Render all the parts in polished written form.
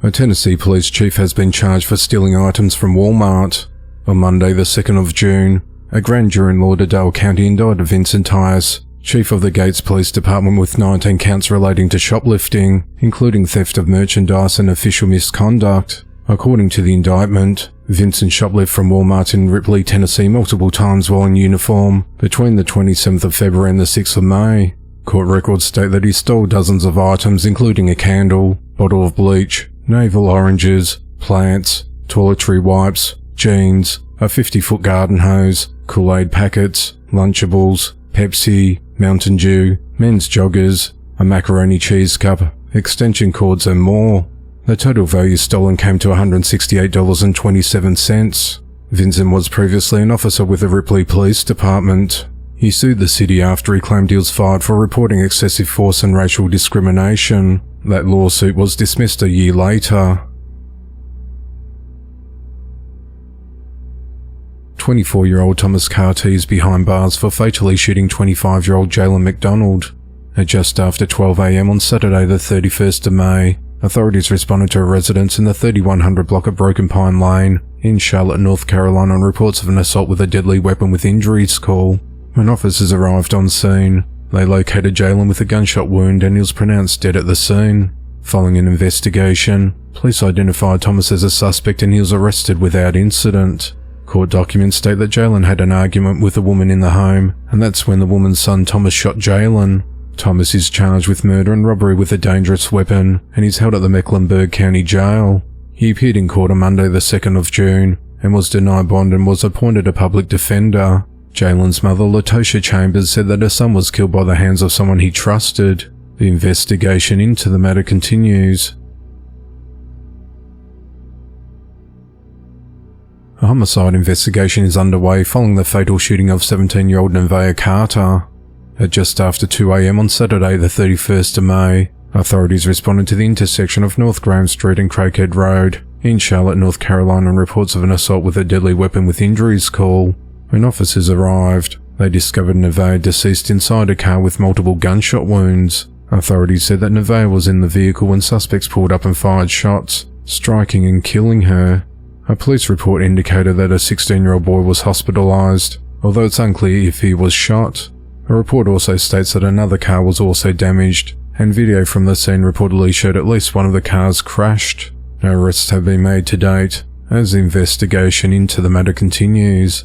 A Tennessee police chief has been charged for stealing items from Walmart. On Monday the 2nd of June, a grand jury in Lauderdale County indicted Vincent Tice, chief of the Gates Police Department, with 19 counts relating to shoplifting, including theft of merchandise and official misconduct. According to the indictment, Vincent shoplifted from Walmart in Ripley, Tennessee multiple times while in uniform between the 27th of February and the 6th of May. Court records state that he stole dozens of items, including a candle, bottle of bleach, navel oranges, plants, toiletry wipes, jeans, a 50-foot garden hose, Kool-Aid packets, Lunchables, Pepsi, Mountain Dew, men's joggers, a macaroni cheese cup, extension cords and more. The total value stolen came to $168.27. Vincent was previously an officer with the Ripley Police Department. He sued the city after he claimed he was fired for reporting excessive force and racial discrimination. That lawsuit was dismissed a year later. 24-year-old Thomas Carty is behind bars for fatally shooting 25-year-old Jaylen McDonald. At just after 12 a.m. on Saturday the 31st of May, authorities responded to a residence in the 3100 block of Broken Pine Lane in Charlotte, North Carolina on reports of an assault with a deadly weapon with injuries call. When officers arrived on scene, they located Jaylen with a gunshot wound and he was pronounced dead at the scene. Following an investigation, police identified Thomas as a suspect and he was arrested without incident. Court documents state that Jaylen had an argument with a woman in the home, and that's when the woman's son Thomas shot Jaylen. Thomas is charged with murder and robbery with a dangerous weapon, and he's held at the Mecklenburg County Jail. He appeared in court on Monday the 2nd of June, and was denied bond and was appointed a public defender. Jaylen's mother, Latosha Chambers, said that her son was killed by the hands of someone he trusted. The investigation into the matter continues. A homicide investigation is underway following the fatal shooting of 17-year-old Nevaeh Carter. At just after 2 a.m. on Saturday the 31st of May, authorities responded to the intersection of North Graham Street and Craighead Road in Charlotte, North Carolina on reports of an assault with a deadly weapon with injuries call. When officers arrived, they discovered Nevaeh deceased inside a car with multiple gunshot wounds. Authorities said that Nevaeh was in the vehicle when suspects pulled up and fired shots, striking and killing her. A police report indicated that a 16-year-old boy was hospitalized, although it's unclear if he was shot. A report also states that another car was also damaged, and video from the scene reportedly showed at least one of the cars crashed. No arrests have been made to date, as the investigation into the matter continues.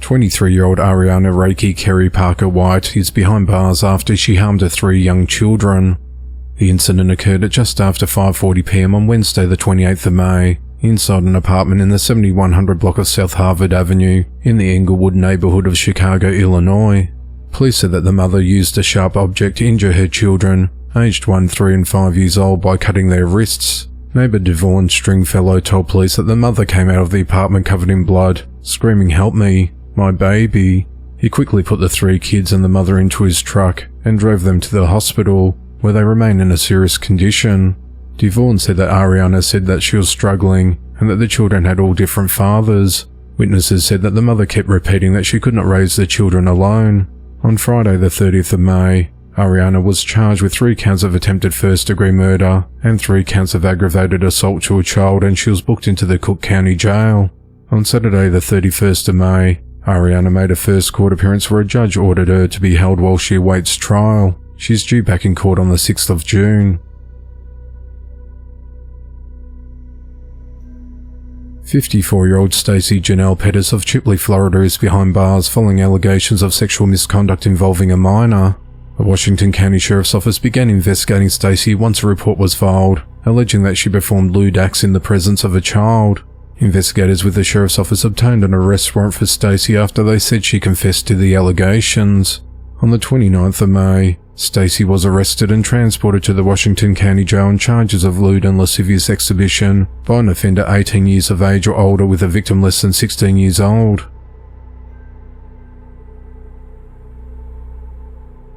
23-year-old Ariana Reiki Kerry Parker White is behind bars after she harmed her 3 young children. The incident occurred at just after 5:40 p.m. on Wednesday the 28th of May, inside an apartment in the 7100 block of South Harvard Avenue in the Englewood neighborhood of Chicago, Illinois. Police said that the mother used a sharp object to injure her children, aged 1, 3 and 5 years old, by cutting their wrists. Neighbor Devon Stringfellow told police that the mother came out of the apartment covered in blood, screaming, "Help me, my baby." He quickly put the 3 kids and the mother into his truck and drove them to the hospital, where they remain in a serious condition. Devon said that Ariana said that she was struggling and that the children had all different fathers. Witnesses said that the mother kept repeating that she could not raise the children alone. On Friday the 30th of May, Ariana was charged with 3 counts of attempted first-degree murder and 3 counts of aggravated assault to a child, and she was booked into the Cook County Jail. On Saturday the 31st of May, Ariana made a first court appearance where a judge ordered her to be held while she awaits trial. She's due back in court on the 6th of June. 54-year-old Stacey Janelle Pettis of Chipley, Florida is behind bars following allegations of sexual misconduct involving a minor. The Washington County Sheriff's Office began investigating Stacey once a report was filed, alleging that she performed lewd acts in the presence of a child. Investigators with the Sheriff's Office obtained an arrest warrant for Stacey after they said she confessed to the allegations. On the 29th of May, Stacey was arrested and transported to the Washington County Jail on charges of lewd and lascivious exhibition by an offender 18 years of age or older with a victim less than 16 years old.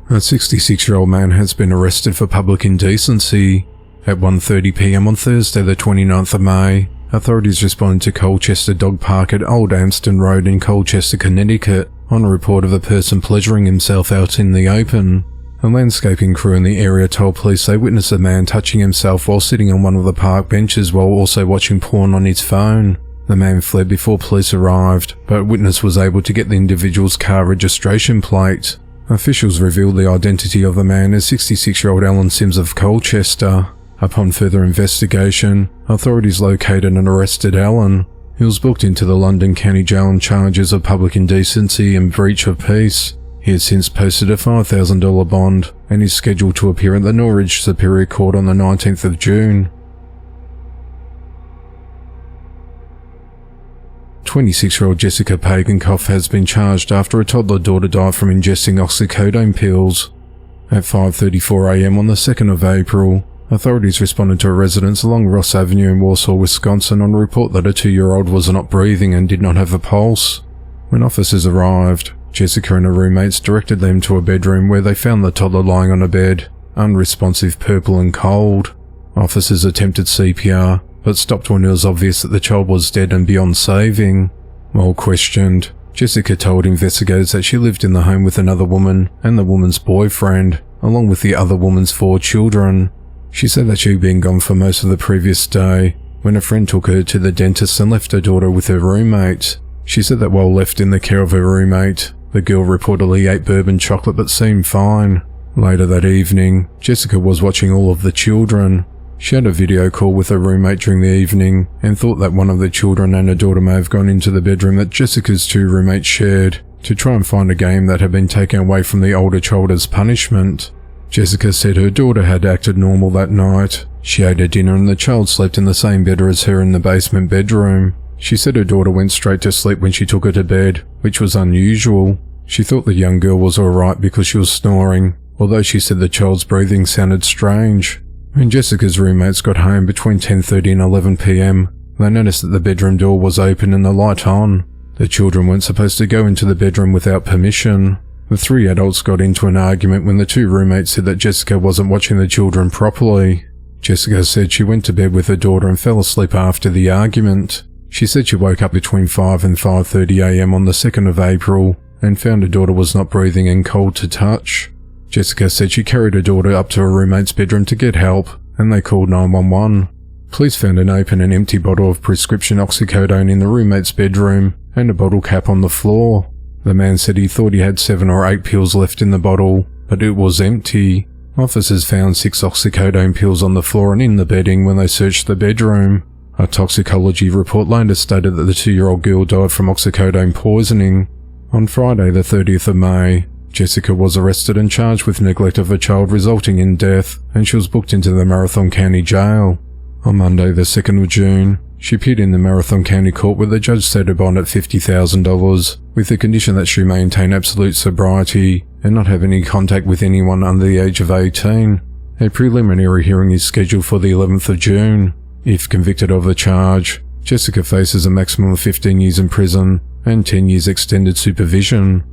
A 66-year-old man has been arrested for public indecency. At 1:30 p.m. on Thursday the 29th of May, authorities responded to Colchester Dog Park at Old Amston Road in Colchester, Connecticut, on a report of a person pleasuring himself out in the open. A landscaping crew in the area told police they witnessed a man touching himself while sitting on one of the park benches while also watching porn on his phone. The man fled before police arrived, but a witness was able to get the individual's car registration plate. Officials revealed the identity of the man as 66-year-old Alan Sims of Colchester. Upon further investigation, authorities located and arrested Alan. He was booked into the London County Jail on charges of public indecency and breach of peace. He has since posted a $5,000 bond and is scheduled to appear at the Norwich Superior Court on the 19th of June. 26-year-old Jessica Pagenkopf has been charged after a toddler daughter died from ingesting oxycodone pills. At 5:34 a.m. on the 2nd of April, authorities responded to a residence along Ross Avenue in Warsaw, Wisconsin on a report that a 2-year-old was not breathing and did not have a pulse. When officers arrived, Jessica and her roommates directed them to a bedroom where they found the toddler lying on a bed, unresponsive, purple and cold. Officers attempted CPR, but stopped when it was obvious that the child was dead and beyond saving. While questioned, Jessica told investigators that she lived in the home with another woman and the woman's boyfriend, along with the other woman's 4 children. She said that she had been gone for most of the previous day, when a friend took her to the dentist and left her daughter with her roommate. She said that while left in the care of her roommate, the girl reportedly ate bourbon chocolate but seemed fine. Later that evening, Jessica was watching all of the children. She had a video call with her roommate during the evening and thought that one of the children and her daughter may have gone into the bedroom that Jessica's 2 roommates shared to try and find a game that had been taken away from the older child as punishment. Jessica said her daughter had acted normal that night. She ate her dinner and the child slept in the same bed as her in the basement bedroom. She said her daughter went straight to sleep when she took her to bed, which was unusual. She thought the young girl was alright because she was snoring, although she said the child's breathing sounded strange. When Jessica's roommates got home between 10:30 and 11 p.m, they noticed that the bedroom door was open and the light on. The children weren't supposed to go into the bedroom without permission. The 3 adults got into an argument when the 2 roommates said that Jessica wasn't watching the children properly. Jessica said she went to bed with her daughter and fell asleep after the argument. She said she woke up between 5 and 5:30 a.m. on the 2nd of April and found her daughter was not breathing and cold to touch. Jessica said she carried her daughter up to her roommate's bedroom to get help, and they called 911. Police found an open and empty bottle of prescription oxycodone in the roommate's bedroom and a bottle cap on the floor. The man said he thought he had 7 or 8 pills left in the bottle, but it was empty. Officers found 6 oxycodone pills on the floor and in the bedding when they searched the bedroom. A toxicology report later stated that the 2-year-old girl died from oxycodone poisoning. On Friday, the 30th of May, Jessica was arrested and charged with neglect of a child resulting in death, and she was booked into the Marathon County Jail. On Monday, the 2nd of June, she appeared in the Marathon County Court where the judge set her bond at $50,000, with the condition that she maintain absolute sobriety and not have any contact with anyone under the age of 18. A preliminary hearing is scheduled for the 11th of June. If convicted of the charge, Jessica faces a maximum of 15 years in prison and 10 years extended supervision.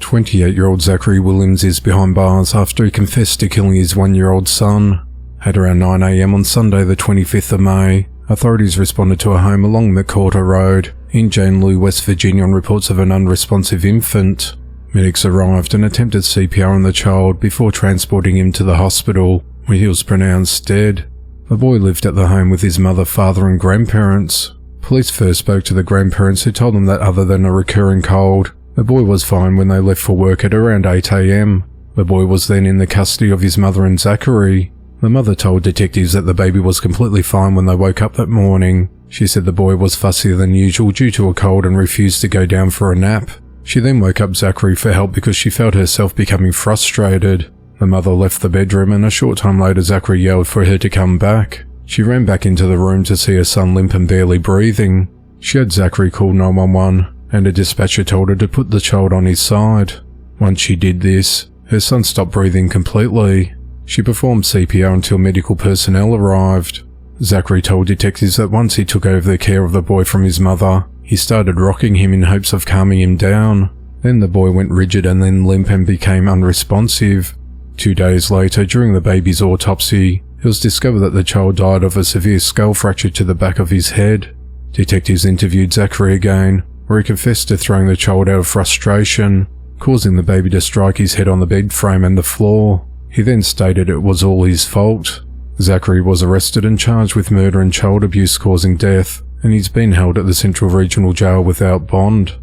28-year-old Zachary Williams is behind bars after he confessed to killing his 1-year-old son. At around 9 a.m. on Sunday the 25th of May, authorities responded to a home along McCorta Road in Jane Lou, West Virginia on reports of an unresponsive infant. Medics arrived and attempted CPR on the child before transporting him to the hospital, where he was pronounced dead. The boy lived at the home with his mother, father and grandparents. Police first spoke to the grandparents who told them that other than a recurring cold, the boy was fine when they left for work at around 8 a.m. The boy was then in the custody of his mother and Zachary. The mother told detectives that the baby was completely fine when they woke up that morning. She said the boy was fussier than usual due to a cold and refused to go down for a nap. She then woke up Zachary for help because she felt herself becoming frustrated. The mother left the bedroom and a short time later Zachary yelled for her to come back. She ran back into the room to see her son limp and barely breathing. She had Zachary call 911. And a dispatcher told her to put the child on his side. Once she did this, her son stopped breathing completely. She performed CPR until medical personnel arrived. Zachary told detectives that once he took over the care of the boy from his mother, he started rocking him in hopes of calming him down. Then the boy went rigid and then limp and became unresponsive. 2 days later, during the baby's autopsy, it was discovered that the child died of a severe skull fracture to the back of his head. Detectives interviewed Zachary again, where he confessed to throwing the child out of frustration, causing the baby to strike his head on the bed frame and the floor. He then stated it was all his fault. Zachary was arrested and charged with murder and child abuse causing death, and he's been held at the Central Regional Jail without bond.